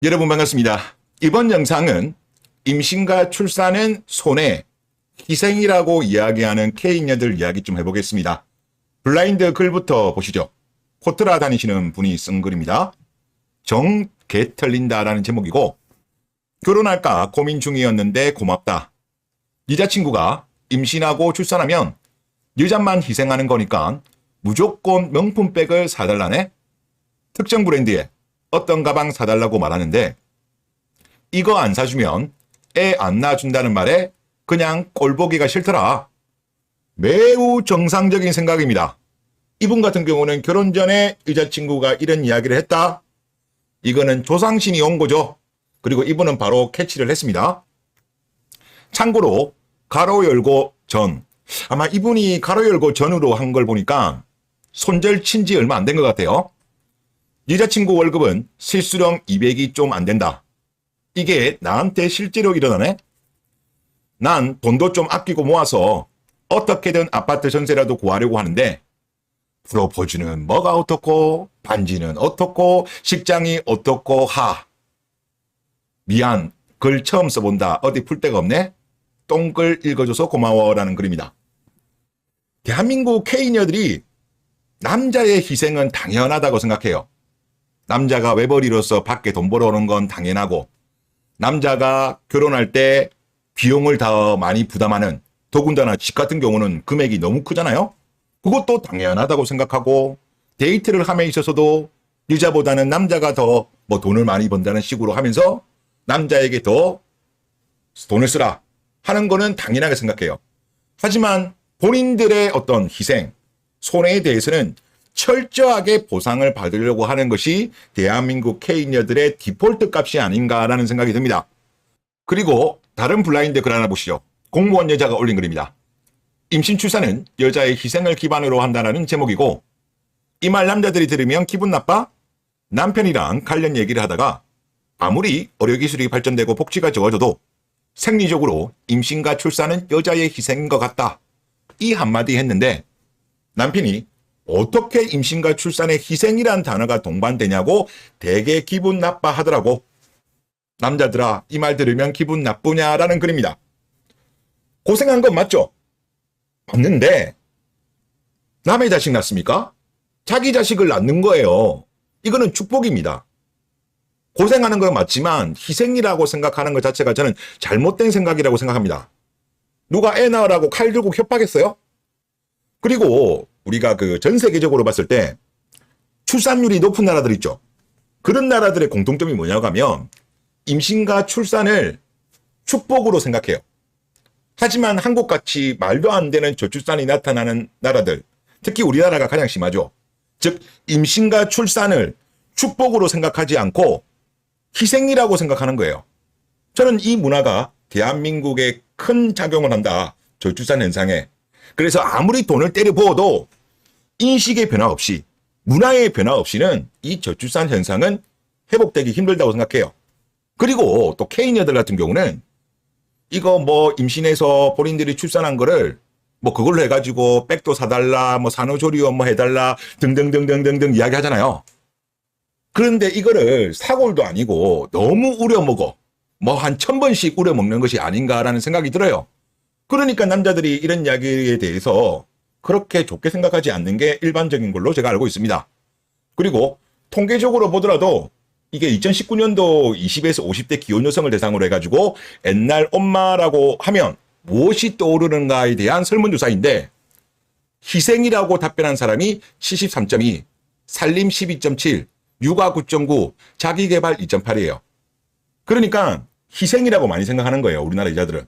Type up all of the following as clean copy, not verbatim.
여러분 반갑습니다. 이번 영상은 임신과 출산은 손해, 희생이라고 이야기하는 K녀들 이야기 좀 해보겠습니다. 블라인드 글부터 보시죠. 코트라 다니시는 분이 쓴 글입니다. 정 개 털린다라는 제목이고, 결혼할까 고민 중이었는데 고맙다. 여자친구가 임신하고 출산하면 여자만 희생하는 거니까 무조건 명품백을 사달라네. 특정 브랜드에 어떤 가방 사달라고 말하는데 이거 안 사주면 애 안 낳아준다는 말에 그냥 꼴보기가 싫더라. 매우 정상적인 생각입니다. 이분 같은 경우는 결혼 전에 여자친구가 이런 이야기를 했다. 이거는 조상신이 온 거죠. 그리고 이분은 바로 캐치를 했습니다. 참고로 가로 열고 전, 아마 이분이 가로 열고 전으로 한 걸 보니까 손절 친지 얼마 안 된 것 같아요. 여자친구 월급은 실수령 200이 좀 안 된다. 이게 나한테 실제로 일어나네? 난 돈도 좀 아끼고 모아서 어떻게든 아파트 전세라도 구하려고 하는데 프로포즈는 뭐가 어떻고 반지는 어떻고 식장이 어떻고 하. 미안, 글 처음 써본다. 어디 풀 데가 없네? 똥글 읽어줘서 고마워라는 글입니다. 대한민국 K녀들이 남자의 희생은 당연하다고 생각해요. 남자가 외벌이로서 밖에 돈 벌어오는 건 당연하고, 남자가 결혼할 때 비용을 더 많이 부담하는, 더군다나 집 같은 경우는 금액이 너무 크잖아요. 그것도 당연하다고 생각하고, 데이트를 함에 있어서도 여자보다는 남자가 더 돈을 많이 번다는 식으로 하면서 남자에게 더 돈을 쓰라 하는 거는 당연하게 생각해요. 하지만 본인들의 어떤 희생, 손해에 대해서는 철저하게 보상을 받으려고 하는 것이 대한민국 K녀들의 디폴트 값이 아닌가라는 생각이 듭니다. 그리고 다른 블라인드 글 하나 보시죠. 공무원 여자가 올린 글입니다. 임신 출산은 여자의 희생을 기반으로 한다는 제목이고, 이 말 남자들이 들으면 기분 나빠? 남편이랑 관련 얘기를 하다가 아무리 의료기술이 발전되고 복지가 좋아져도 생리적으로 임신과 출산은 여자의 희생인 것 같다. 이 한마디 했는데 남편이 어떻게 임신과 출산의 희생이란 단어가 동반되냐고 되게 기분 나빠 하더라고. 남자들아, 이 말 들으면 기분 나쁘냐라는 글입니다. 고생한 건 맞죠? 맞는데 남의 자식 낳습니까? 자기 자식을 낳는 거예요. 이거는 축복입니다. 고생하는 건 맞지만 희생이라고 생각하는 것 자체가 저는 잘못된 생각이라고 생각합니다. 누가 애 낳으라고 칼 들고 협박했어요? 그리고 우리가 전 세계적으로 봤을 때 출산율이 높은 나라들 있죠. 그런 나라들의 공통점이 뭐냐고 하면 임신과 출산을 축복으로 생각해요. 하지만 한국같이 말도 안 되는 저출산이 나타나는 나라들, 특히 우리나라가 가장 심하죠. 즉 임신과 출산을 축복으로 생각하지 않고 희생이라고 생각하는 거예요. 저는 이 문화가 대한민국에 큰 작용을 한다. 저출산 현상에. 그래서 아무리 돈을 때려 부어도 인식의 변화 없이, 문화의 변화 없이는 이 저출산 현상은 회복되기 힘들다고 생각해요. 그리고 또 K녀들 같은 경우는 이거 임신해서 본인들이 출산한 거를 그걸로 해가지고 백도 사달라, 산후조리원 해달라 등등등등등등 이야기 하잖아요. 그런데 이거를 사골도 아니고 너무 우려먹어. 한 1000번씩 우려먹는 것이 아닌가라는 생각이 들어요. 그러니까 남자들이 이런 이야기에 대해서 그렇게 좋게 생각하지 않는 게 일반적인 걸로 제가 알고 있습니다. 그리고 통계적으로 보더라도 이게 2019년도 20에서 50대 기혼 여성을 대상으로 해가지고 옛날 엄마라고 하면 무엇이 떠오르는가에 대한 설문조사인데, 희생이라고 답변한 사람이 73.2, 살림 12.7, 육아 9.9, 자기개발 2.8이에요. 그러니까 희생이라고 많이 생각하는 거예요, 우리나라 여자들은.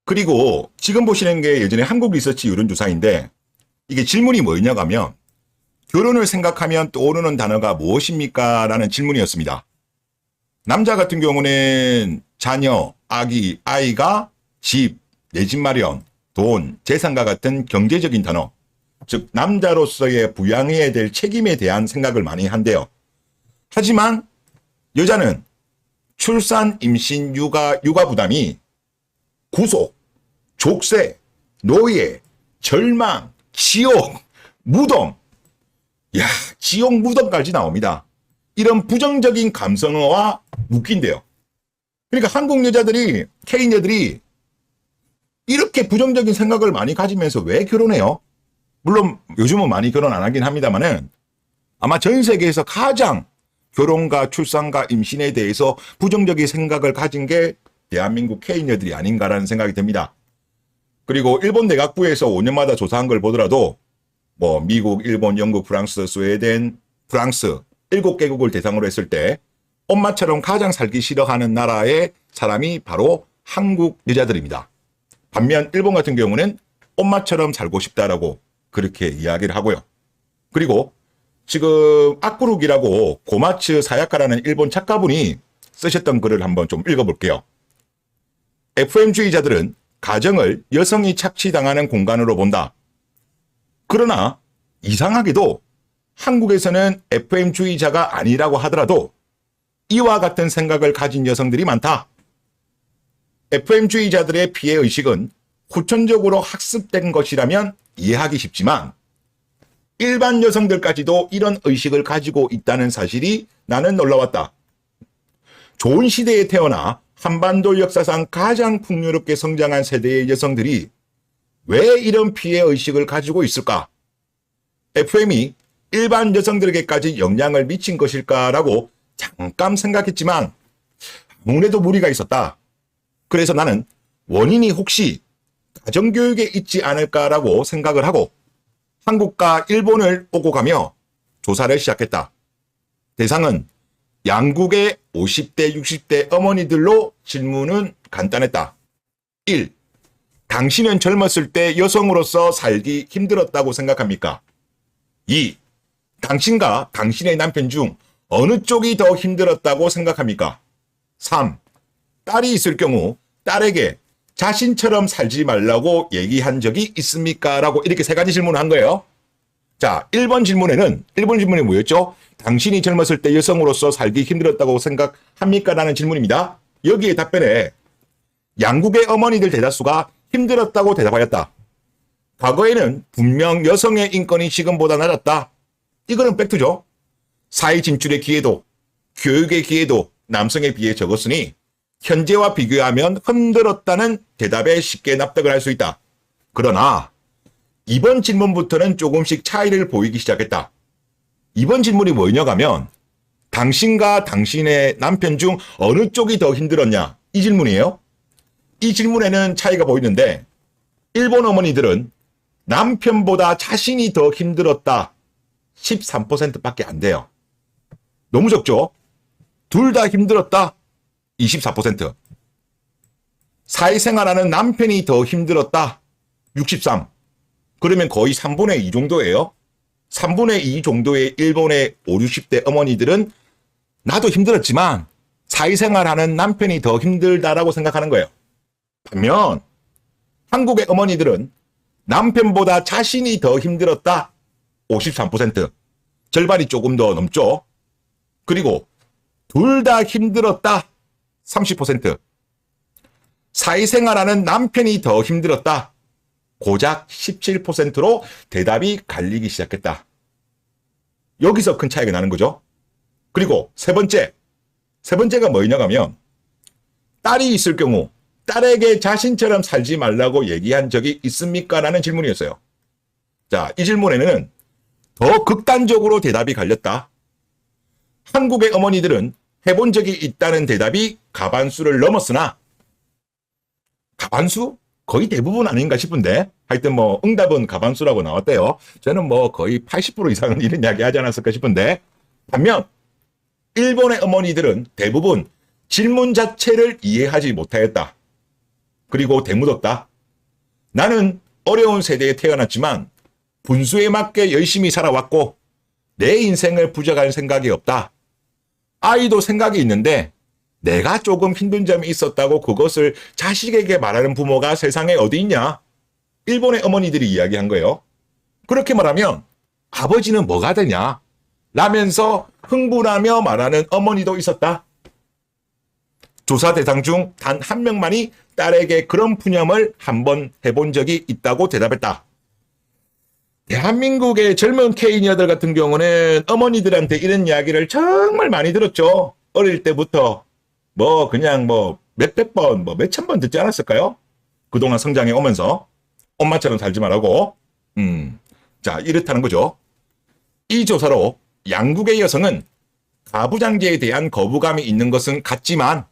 그리고 지금 보시는 게 예전에 한국리서치 여론조사인데, 이게 질문이 뭐였냐고 하면 결혼을 생각하면 떠오르는 단어가 무엇입니까? 라는 질문이었습니다. 남자 같은 경우는 자녀, 아이가 집, 내 집 마련, 돈, 재산과 같은 경제적인 단어, 즉 남자로서의 부양해야 될 책임에 대한 생각을 많이 한대요. 하지만 여자는 출산, 임신, 육아 부담이 구속, 족쇄, 노예, 절망, 지옥, 무덤, 지옥 무덤까지 나옵니다. 이런 부정적인 감성어와 웃긴데요. 그러니까 한국 여자들이, K녀들이 이렇게 부정적인 생각을 많이 가지면서 왜 결혼해요? 물론 요즘은 많이 결혼 안 하긴 합니다만은 아마 전 세계에서 가장 결혼과 출산과 임신에 대해서 부정적인 생각을 가진 게 대한민국 K녀들이 아닌가라는 생각이 듭니다. 그리고 일본 내각부에서 5년마다 조사한 걸 보더라도 뭐 미국, 일본, 영국, 프랑스, 스웨덴, 프랑스 7개국을 대상으로 했을 때 엄마처럼 가장 살기 싫어하는 나라의 사람이 바로 한국 여자들입니다. 반면 일본 같은 경우는 엄마처럼 살고 싶다라고 그렇게 이야기를 하고요. 그리고 지금 악구룩이라고 고마츠 사야카라는 일본 작가분이 쓰셨던 글을 한번 좀 읽어볼게요. FM주의자들은 가정을 여성이 착취당하는 공간으로 본다. 그러나 이상하게도 한국에서는 FM주의자가 아니라고 하더라도 이와 같은 생각을 가진 여성들이 많다. FM주의자들의 피해의식은 후천적으로 학습된 것이라면 이해하기 쉽지만 일반 여성들까지도 이런 의식을 가지고 있다는 사실이 나는 놀라웠다. 좋은 시대에 태어나 한반도 역사상 가장 풍요롭게 성장한 세대의 여성들이 왜 이런 피해의식을 가지고 있을까? FM이 일반 여성들에게까지 영향을 미친 것일까라고 잠깐 생각했지만 아무래도 무리가 있었다. 그래서 나는 원인이 혹시 가정교육에 있지 않을까라고 생각을 하고 한국과 일본을 오고 가며 조사를 시작했다. 대상은 양국의 50대, 60대 어머니들로 질문은 간단했다. 1. 당신은 젊었을 때 여성으로서 살기 힘들었다고 생각합니까? 2. 당신과 당신의 남편 중 어느 쪽이 더 힘들었다고 생각합니까? 3. 딸이 있을 경우 딸에게 자신처럼 살지 말라고 얘기한 적이 있습니까? 라고 이렇게 3가지 질문을 한 거예요. 자, 1번 질문이 뭐였죠? 당신이 젊었을 때 여성으로서 살기 힘들었다고 생각합니까? 라는 질문입니다. 여기에 답변에 양국의 어머니들 대다수가 힘들었다고 대답하였다. 과거에는 분명 여성의 인권이 지금보다 낮았다. 이거는 팩트죠. 사회 진출의 기회도, 교육의 기회도 남성에 비해 적었으니 현재와 비교하면 힘들었다는 대답에 쉽게 납득을 할 수 있다. 그러나 이번 질문부터는 조금씩 차이를 보이기 시작했다. 이번 질문이 뭐냐고 하면 당신과 당신의 남편 중 어느 쪽이 더 힘들었냐? 이 질문이에요. 이 질문에는 차이가 보이는데 일본 어머니들은 남편보다 자신이 더 힘들었다. 13%밖에 안 돼요. 너무 적죠? 둘 다 힘들었다. 24%. 사회생활하는 남편이 더 힘들었다. 63. 그러면 거의 3분의 2 정도예요. 3분의 2 정도의 일본의 5, 60대 어머니들은 나도 힘들었지만 사회생활하는 남편이 더 힘들다라고 생각하는 거예요. 반면 한국의 어머니들은 남편보다 자신이 더 힘들었다. 53%. 절반이 조금 더 넘죠. 그리고 둘 다 힘들었다. 30%. 사회생활하는 남편이 더 힘들었다. 고작 17%로 대답이 갈리기 시작했다. 여기서 큰 차이가 나는 거죠. 그리고 세 번째가 뭐냐고 하면 딸이 있을 경우 딸에게 자신처럼 살지 말라고 얘기한 적이 있습니까? 라는 질문이었어요. 자, 이 질문에는 더 극단적으로 대답이 갈렸다. 한국의 어머니들은 해본 적이 있다는 대답이 과반수를 넘었으나 과반수? 거의 대부분 아닌가 싶은데 하여튼 뭐 응답은 과반수라고 나왔대요. 저는 뭐 거의 80% 이상은 이런 이야기 하지 않았을까 싶은데 반면 일본의 어머니들은 대부분 질문 자체를 이해하지 못하였다. 그리고 대묻었다. 나는 어려운 세대에 태어났지만 분수에 맞게 열심히 살아왔고 내 인생을 부정할 생각이 없다. 아이도 생각이 있는데 내가 조금 힘든 점이 있었다고 그것을 자식에게 말하는 부모가 세상에 어디 있냐? 일본의 어머니들이 이야기한 거예요. 그렇게 말하면 아버지는 뭐가 되냐? 라면서 흥분하며 말하는 어머니도 있었다. 조사 대상 중 단 한 명만이 딸에게 그런 푸념을 한번 해본 적이 있다고 대답했다. 대한민국의 젊은 K녀들 같은 경우는 어머니들한테 이런 이야기를 정말 많이 들었죠. 어릴 때부터 뭐 그냥 뭐 몇백 번, 뭐 몇천 번 듣지 않았을까요? 그동안 성장해 오면서 엄마처럼 살지 말라고. 자, 이렇다는 거죠. 이 조사로 양국의 여성은 가부장제에 대한 거부감이 있는 것은 같지만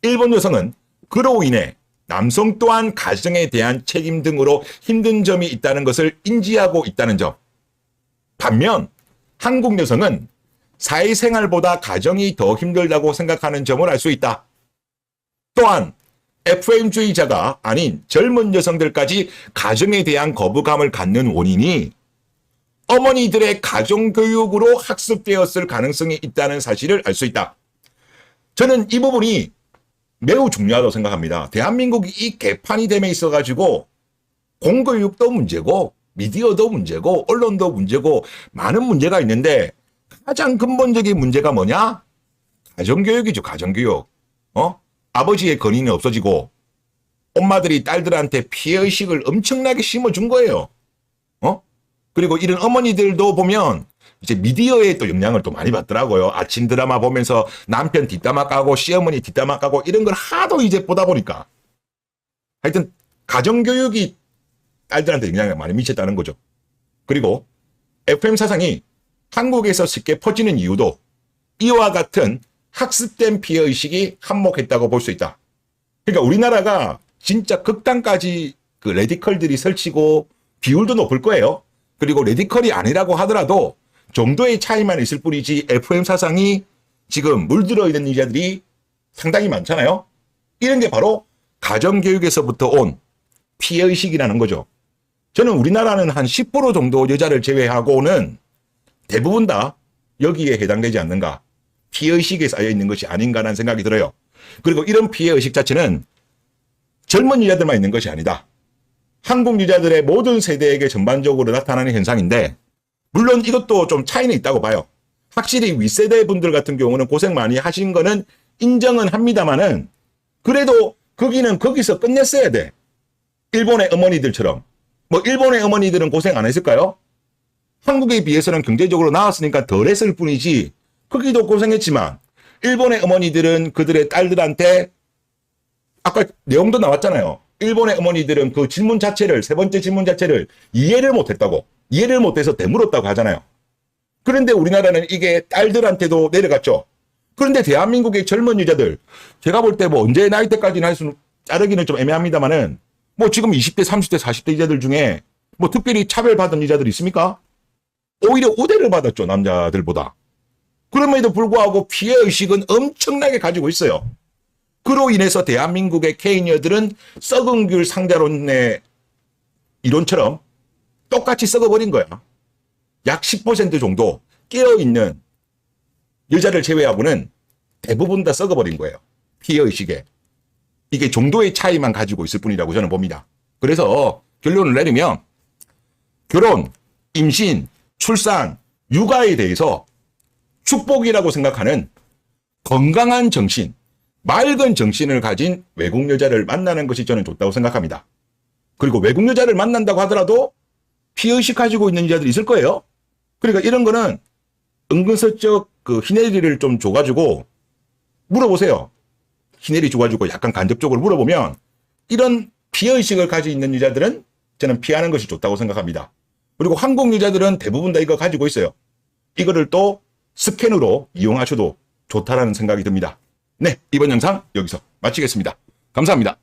일본 여성은 그로 인해 남성 또한 가정에 대한 책임 등으로 힘든 점이 있다는 것을 인지하고 있다는 점. 반면 한국 여성은 사회생활보다 가정이 더 힘들다고 생각하는 점을 알 수 있다. 또한 FM주의자가 아닌 젊은 여성들까지 가정에 대한 거부감을 갖는 원인이 어머니들의 가정교육으로 학습되었을 가능성이 있다는 사실을 알 수 있다. 저는 이 부분이 매우 중요하다고 생각합니다. 대한민국이 이 개판이 됨에 있어가지고 공교육도 문제고 미디어도 문제고 언론도 문제고 많은 문제가 있는데 가장 근본적인 문제가 뭐냐? 가정교육이죠. 가정교육. 아버지의 권위는 없어지고 엄마들이 딸들한테 피해의식을 엄청나게 심어준 거예요. 그리고 이런 어머니들도 보면 이제 미디어에 또 영향을 또 많이 받더라고요. 아침 드라마 보면서 남편 뒷담화 까고 시어머니 뒷담화 까고 이런 걸 하도 이제 보다 보니까 하여튼 가정교육이 딸들한테 영향을 많이 미쳤다는 거죠. 그리고 FM 사상이 한국에서 쉽게 퍼지는 이유도 이와 같은 학습된 피해의식이 한몫했다고 볼 수 있다. 그러니까 우리나라가 진짜 극단까지 그 레디컬들이 설치고 비율도 높을 거예요. 그리고 레디컬이 아니라고 하더라도 정도의 차이만 있을 뿐이지 FM 사상이 지금 물들어 있는 여자들이 상당히 많잖아요. 이런 게 바로 가정교육에서부터 온 피해의식이라는 거죠. 저는 우리나라는 한 10% 정도 여자를 제외하고는 대부분 다 여기에 해당되지 않는가. 피해의식에 쌓여 있는 것이 아닌가라는 생각이 들어요. 그리고 이런 피해의식 자체는 젊은 여자들만 있는 것이 아니다. 한국 여자들의 모든 세대에게 전반적으로 나타나는 현상인데 물론 이것도 좀 차이는 있다고 봐요. 확실히 윗세대 분들 같은 경우는 고생 많이 하신 거는 인정은 합니다만은 그래도 거기는 거기서 끝냈어야 돼. 일본의 어머니들처럼. 뭐 일본의 어머니들은 고생 안 했을까요? 한국에 비해서는 경제적으로 나았으니까 덜 했을 뿐이지 거기도 고생했지만 일본의 어머니들은 그들의 딸들한테 아까 내용도 나왔잖아요. 일본의 어머니들은 그 질문 자체를 세 번째 질문 자체를 이해를 못했다고 이해를 못해서 되물었다고 하잖아요. 그런데 우리나라는 이게 딸들한테도 내려갔죠. 그런데 대한민국의 젊은 여자들 제가 볼 때 뭐 언제 나이 때까지는 할 수는 자르기는 좀 애매합니다만은 뭐 지금 20대 30대 40대 여자들 중에 뭐 특별히 차별받은 여자들이 있습니까? 오히려 우대를 받았죠. 남자들보다. 그럼에도 불구하고 피해의식은 엄청나게 가지고 있어요. 그로 인해서 대한민국의 케이녀들은 썩은 귤 상자론의 이론처럼 똑같이 썩어버린 거야. 약 10% 정도 깨어있는 여자를 제외하고는 대부분 다 썩어버린 거예요. 피해의식에. 이게 정도의 차이만 가지고 있을 뿐이라고 저는 봅니다. 그래서 결론을 내리면 결혼, 임신, 출산, 육아에 대해서 축복이라고 생각하는 건강한 정신, 맑은 정신을 가진 외국 여자를 만나는 것이 저는 좋다고 생각합니다. 그리고 외국 여자를 만난다고 하더라도 피해의식 가지고 있는 여자들이 있을 거예요. 그러니까 이런 거는 은근슬쩍 그 희내리를 좀 줘가지고 물어보세요. 희내리 줘가지고 약간 간접적으로 물어보면 이런 피해의식을 가지고 있는 여자들은 저는 피하는 것이 좋다고 생각합니다. 그리고 한국 여자들은 대부분 다 이거 가지고 있어요. 이거를 또 스캔으로 이용하셔도 좋다라는 생각이 듭니다. 네, 이번 영상 여기서 마치겠습니다. 감사합니다.